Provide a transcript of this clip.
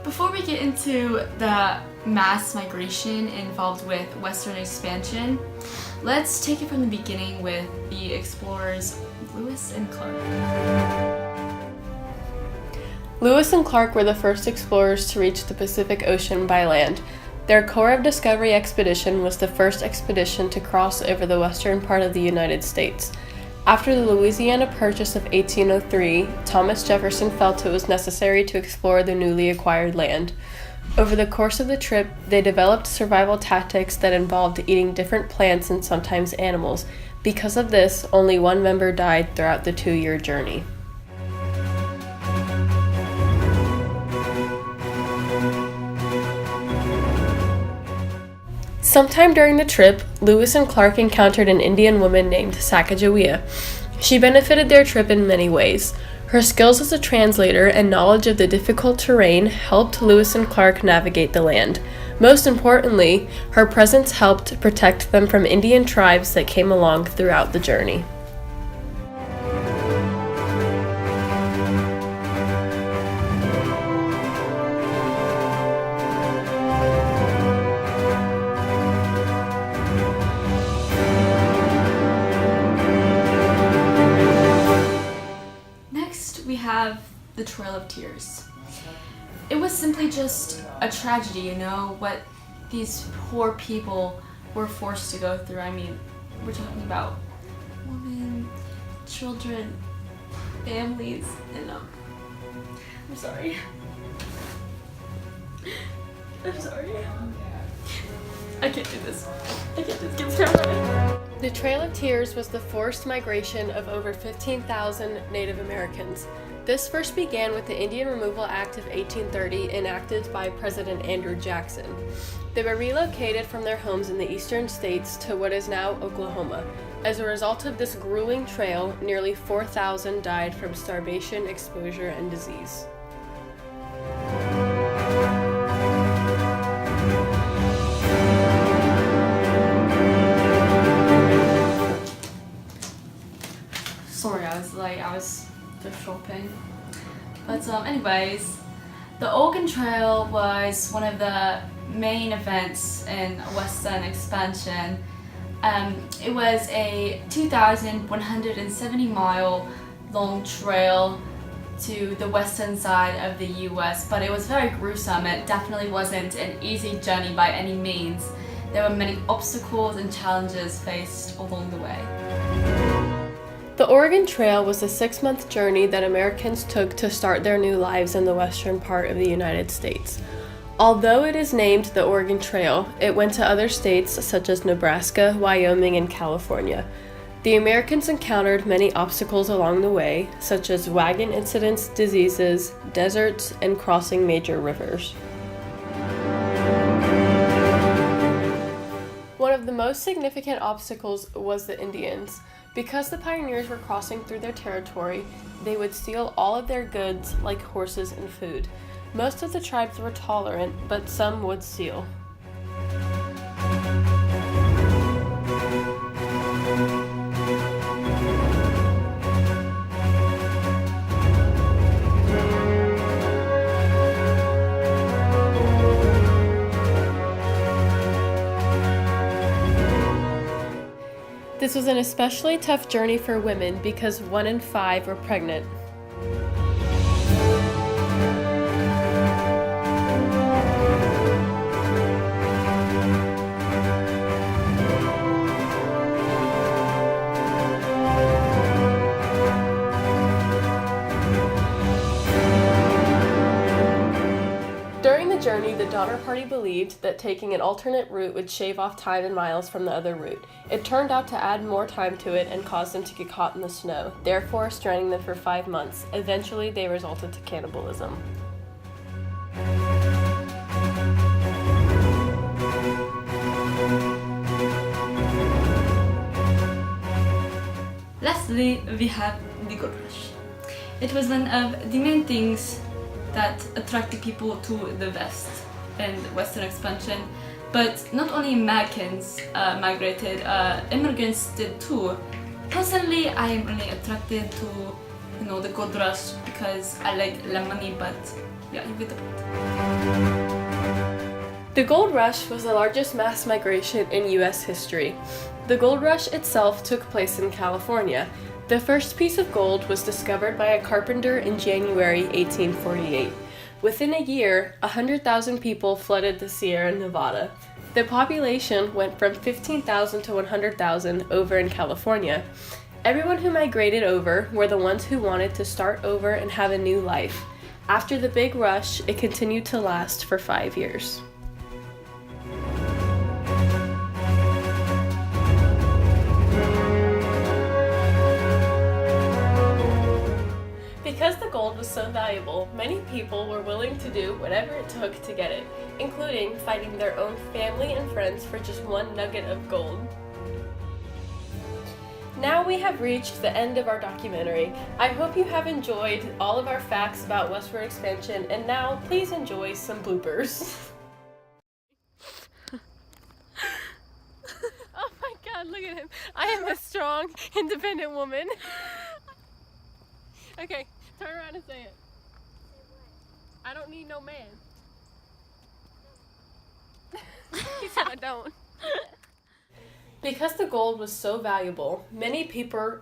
Before we get into the mass migration involved with Western expansion, let's take it from the beginning with the explorers Lewis and Clark. Lewis and Clark were the first explorers to reach the Pacific Ocean by land. Their Corps of Discovery expedition was the first expedition to cross over the western part of the United States. After the Louisiana Purchase of 1803, Thomas Jefferson felt it was necessary to explore the newly acquired land. Over the course of the trip, they developed survival tactics that involved eating different plants and sometimes animals. Because of this, only one member died throughout the 2-year journey. Sometime during the trip, Lewis and Clark encountered an Indian woman named Sacagawea. She benefited their trip in many ways. Her skills as a translator and knowledge of the difficult terrain helped Lewis and Clark navigate the land. Most importantly, her presence helped protect them from Indian tribes that came along throughout the journey. We have the Trail of Tears. It was simply just a tragedy, you know, what these poor people were forced to go through. I mean, we're talking about women, children, families, and I'm sorry. I'm sorry. I can't do this. I can't just get started. The Trail of Tears was the forced migration of over 15,000 Native Americans. This first began with the Indian Removal Act of 1830, enacted by President Andrew Jackson. They were relocated from their homes in the eastern states to what is now Oklahoma. As a result of this grueling trail, nearly 4,000 died from starvation, exposure, and disease. Sorry, I was just shopping. But anyways, the Oregon Trail was one of the main events in Western expansion. It was a 2,170 mile long trail to the western side of the US, but it was very gruesome. It definitely wasn't an easy journey by any means. There were many obstacles and challenges faced along the way. The Oregon Trail was a 6-month journey that Americans took to start their new lives in the western part of the United States. Although it is named the Oregon Trail, it went to other states such as Nebraska, Wyoming, and California. The Americans encountered many obstacles along the way, such as wagon incidents, diseases, deserts, and crossing major rivers. One of the most significant obstacles was the Indians. Because the pioneers were crossing through their territory, they would steal all of their goods, like horses and food. Most of the tribes were tolerant, but some would steal. This was an especially tough journey for women because 1 in 5 were pregnant. During the journey, the Donner Party believed that taking an alternate route would shave off time and miles from the other route. It turned out to add more time to it and cause them to get caught in the snow, therefore stranding them for 5 months. Eventually, they resulted to cannibalism. Lastly, we have the gold rush. It was one of the main things that attracted people to the West and Western expansion. But not only Americans migrated, immigrants did too. Personally, I am really attracted to, the gold rush because I like the money, but yeah, you get the point. The gold rush was the largest mass migration in U.S. history. The gold rush itself took place in California. The first piece of gold was discovered by a carpenter in January 1848. Within a year, 100,000 people flooded the Sierra Nevada. The population went from 15,000 to 100,000 over in California. Everyone who migrated over were the ones who wanted to start over and have a new life. After the big rush, it continued to last for 5 years. Because the gold was so valuable, many people were willing to do whatever it took to get it, including fighting their own family and friends for just one nugget of gold. Now we have reached the end of our documentary. I hope you have enjoyed all of our facts about westward expansion, and now please enjoy some bloopers. Oh my god, look at him. I am a strong, independent woman. Okay, turn around and say it. I don't need no man. He said I don't. Because the gold was so valuable, many people